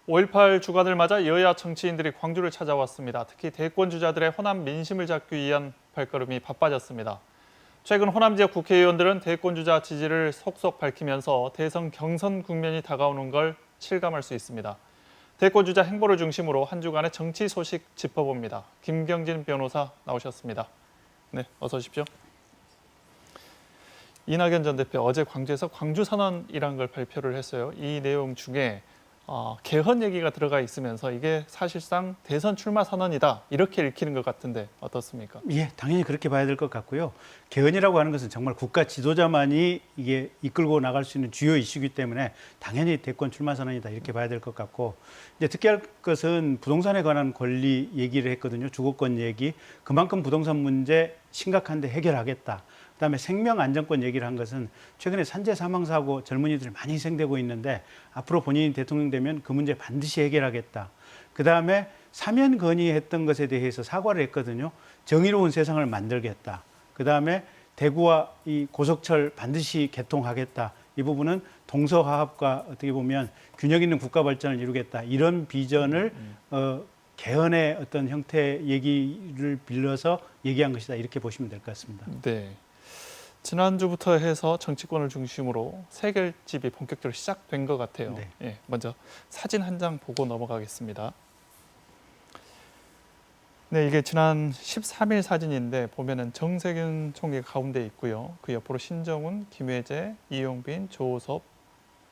5.18 주간을 맞아 여야 정치인들이 광주를 찾아왔습니다. 특히 대권 주자들의 호남 민심을 잡기 위한 발걸음이 바빠졌습니다. 최근 호남 지역 국회의원들은 대권 주자 지지를 속속 밝히면서 대선 경선 국면이 다가오는 걸 실감할 수 있습니다. 대권 주자 행보를 중심으로 한 주간의 정치 소식 짚어봅니다. 김경진 변호사 나오셨습니다. 네, 어서 오십시오. 이낙연 전 대표 어제 광주에서 광주선언이라는 걸 발표를 했어요. 이 내용 중에 개헌 얘기가 들어가 있으면서 이게 사실상 대선 출마 선언이다 이렇게 읽히는 것 같은데 어떻습니까? 예, 당연히 그렇게 봐야 될 것 같고요. 개헌이라고 하는 것은 정말 국가 지도자만이 이게 이끌고 나갈 수 있는 주요 이슈이기 때문에 당연히 대권 출마 선언이다 이렇게 봐야 될 것 같고, 이제 특히할 것은 부동산에 관한 권리 얘기를 했거든요. 주거권 얘기. 그만큼 부동산 문제 심각한데 해결하겠다. 그다음에 생명 안전권 얘기를 한 것은 최근에 산재 사망 사고 젊은이들 많이 희생되고 있는데 앞으로 본인이 대통령 되면 그 문제 반드시 해결하겠다. 그다음에 사면 건의했던 것에 대해서 사과를 했거든요. 정의로운 세상을 만들겠다. 그다음에 대구와 이 고속철 반드시 개통하겠다. 이 부분은 동서화합과 어떻게 보면 균형 있는 국가 발전을 이루겠다. 이런 비전을 개헌의 어떤 형태 얘기를 빌려서 얘기한 것이다. 이렇게 보시면 될 것 같습니다. 네. 지난주부터 해서 정치권을 중심으로 새 결집이 본격적으로 시작된 것 같아요. 네. 예, 먼저 사진 한 장 보고 넘어가겠습니다. 네, 이게 지난 13일 사진인데 보면은 정세균 총리가 가운데 있고요. 그 옆으로 신정훈, 김회재, 이용빈, 조섭,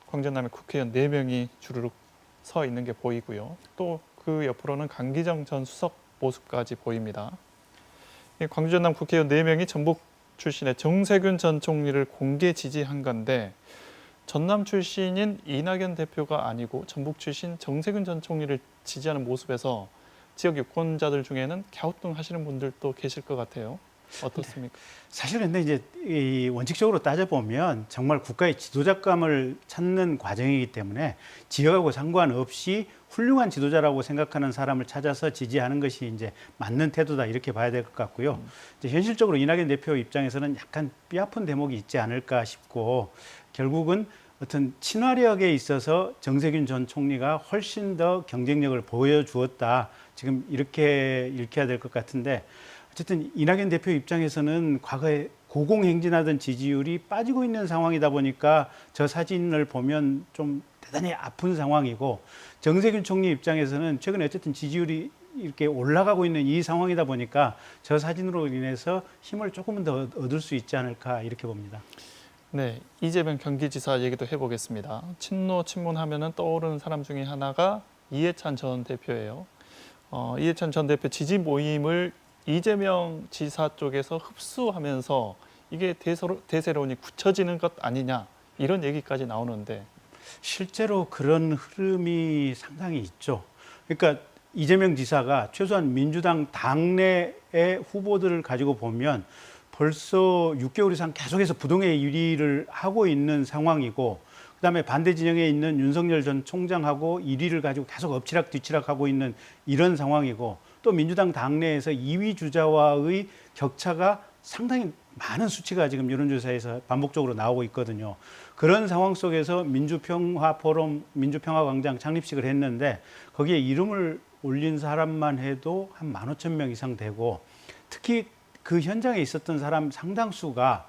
광전남의 국회의원 4명이 주르륵 서 있는 게 보이고요. 또 그 옆으로는 강기정 전 수석 모습까지 보입니다. 광주 전남 국회의원 4명이 전북 출신의 정세균 전 총리를 공개 지지한 건데 전남 출신인 이낙연 대표가 아니고 전북 출신 정세균 전 총리를 지지하는 모습에서 지역 유권자들 중에는 갸우뚱하시는 분들도 계실 것 같아요. 어떻습니까? 사실 근데 이제 이 원칙적으로 따져보면 정말 국가의 지도자감을 찾는 과정이기 때문에 지역하고 상관없이 훌륭한 지도자라고 생각하는 사람을 찾아서 지지하는 것이 이제 맞는 태도다 이렇게 봐야 될 것 같고요. 이제 현실적으로 이낙연 대표 입장에서는 약간 뼈아픈 대목이 있지 않을까 싶고, 결국은 어떤 친화력에 있어서 정세균 전 총리가 훨씬 더 경쟁력을 보여주었다. 지금 이렇게 읽혀야 될 것 같은데, 어쨌든 이낙연 대표 입장에서는 과거에 고공행진하던 지지율이 빠지고 있는 상황이다 보니까 저 사진을 보면 좀 대단히 아픈 상황이고, 정세균 총리 입장에서는 최근에 어쨌든 지지율이 이렇게 올라가고 있는 이 상황이다 보니까 저 사진으로 인해서 힘을 조금은 더 얻을 수 있지 않을까 이렇게 봅니다. 네, 이재명 경기지사 얘기도 해보겠습니다. 친노 친문하면은 떠오르는 사람 중에 하나가 이해찬 전 대표예요. 이해찬 전 대표 지지 모임을 이재명 지사 쪽에서 흡수하면서 이게 대세론이 굳혀지는 것 아니냐 이런 얘기까지 나오는데 실제로 그런 흐름이 상당히 있죠. 그러니까 이재명 지사가 최소한 민주당 당내의 후보들을 가지고 보면 벌써 6개월 이상 계속해서 부동의 1위를 하고 있는 상황이고, 그다음에 반대 진영에 있는 윤석열 전 총장하고 1위를 가지고 계속 엎치락 뒤치락 하고 있는 이런 상황이고, 또 민주당 당내에서 2위 주자와의 격차가 상당히 많은 수치가 지금 여론조사에서 반복적으로 나오고 있거든요. 그런 상황 속에서 민주평화포럼, 민주평화광장 창립식을 했는데 거기에 이름을 올린 사람만 해도 한 15,000명 이상 되고, 특히 그 현장에 있었던 사람 상당수가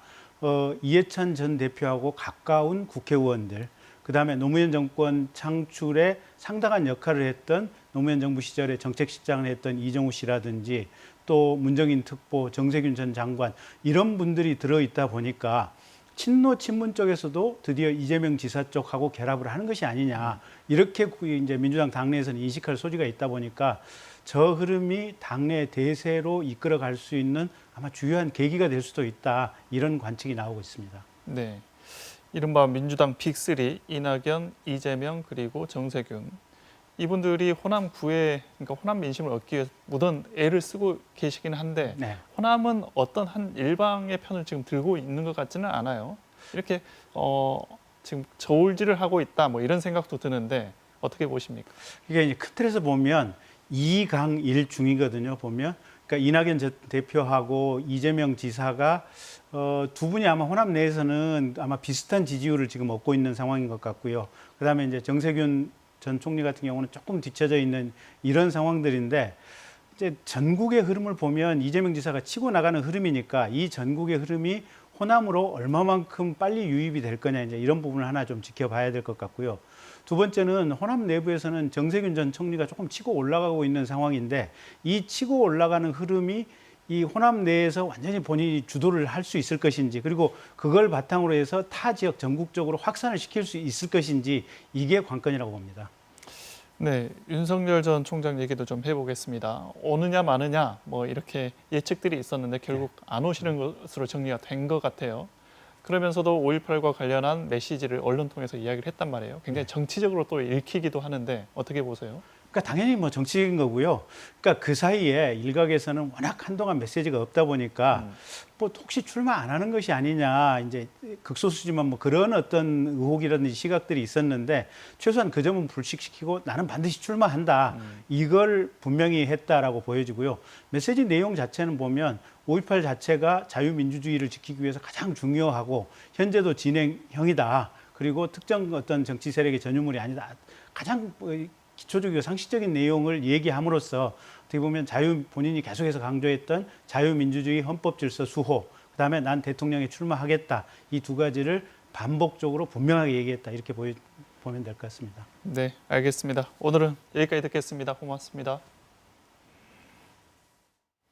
이해찬 전 대표하고 가까운 국회의원들, 그다음에 노무현 정권 창출에 상당한 역할을 했던 노무현 정부 시절에 정책실장을 했던 이정우 씨라든지 또 문정인 특보, 정세균 전 장관, 이런 분들이 들어있다 보니까 친노 친문 쪽에서도 드디어 이재명 지사 쪽하고 결합을 하는 것이 아니냐, 이렇게 이제 민주당 당내에서는 인식할 소지가 있다 보니까 저 흐름이 당내 대세로 이끌어갈 수 있는 아마 주요한 계기가 될 수도 있다, 이런 관측이 나오고 있습니다. 네, 이른바 민주당 빅3 이낙연, 이재명 그리고 정세균 이분들이 호남 구애, 그러니까 호남 민심을 얻기 위해 무던 애를 쓰고 계시긴 한데 네. 호남은 어떤 한 일방의 편을 지금 들고 있는 것 같지는 않아요. 이렇게 지금 저울질을 하고 있다 뭐 이런 생각도 드는데 어떻게 보십니까? 이게 이제 큰 틀에서 보면 2강 1중이거든요. 보면 그러니까 이낙연 대표하고 이재명 지사가 두 분이 아마 호남 내에서는 아마 비슷한 지지율을 지금 얻고 있는 상황인 것 같고요. 그다음에 이제 정세균 전 총리 같은 경우는 조금 뒤쳐져 있는 이런 상황들인데 이제 전국의 흐름을 보면 이재명 지사가 치고 나가는 흐름이니까 이 전국의 흐름이 호남으로 얼마만큼 빨리 유입이 될 거냐 이제 이런 부분을 하나 좀 지켜봐야 될 것 같고요. 두 번째는 호남 내부에서는 정세균 전 총리가 조금 치고 올라가고 있는 상황인데 이 치고 올라가는 흐름이 이 호남 내에서 완전히 본인이 주도를 할 수 있을 것인지 그리고 그걸 바탕으로 해서 타 지역 전국적으로 확산을 시킬 수 있을 것인지 이게 관건이라고 봅니다. 네, 윤석열 전 총장 얘기도 좀 해보겠습니다. 오느냐 마느냐 뭐 이렇게 예측들이 있었는데 결국 안 오시는 것으로 정리가 된 것 같아요. 그러면서도 5.18과 관련한 메시지를 언론 통해서 이야기를 했단 말이에요. 굉장히 정치적으로 또 읽히기도 하는데 어떻게 보세요? 그러니까 당연히 뭐 정치적인 거고요. 그러니까 그 사이에 일각에서는 워낙 한동안 메시지가 없다 보니까 뭐 혹시 출마 안 하는 것이 아니냐 이제 극소수지만 뭐 그런 어떤 의혹이라든지 시각들이 있었는데 최소한 그 점은 불식시키고 나는 반드시 출마한다. 이걸 분명히 했다라고 보여지고요. 메시지 내용 자체는 보면 5.18 자체가 자유민주주의를 지키기 위해서 가장 중요하고 현재도 진행형이다. 그리고 특정 어떤 정치 세력의 전유물이 아니다. 가장 기초적이고 상식적인 내용을 얘기함으로써 어떻게 보면 본인이 계속해서 강조했던 자유민주주의 헌법질서 수호, 그다음에 난 대통령에 출마하겠다. 이 두 가지를 반복적으로 분명하게 얘기했다. 이렇게 보면 될 것 같습니다. 네, 알겠습니다. 오늘은 여기까지 듣겠습니다. 고맙습니다.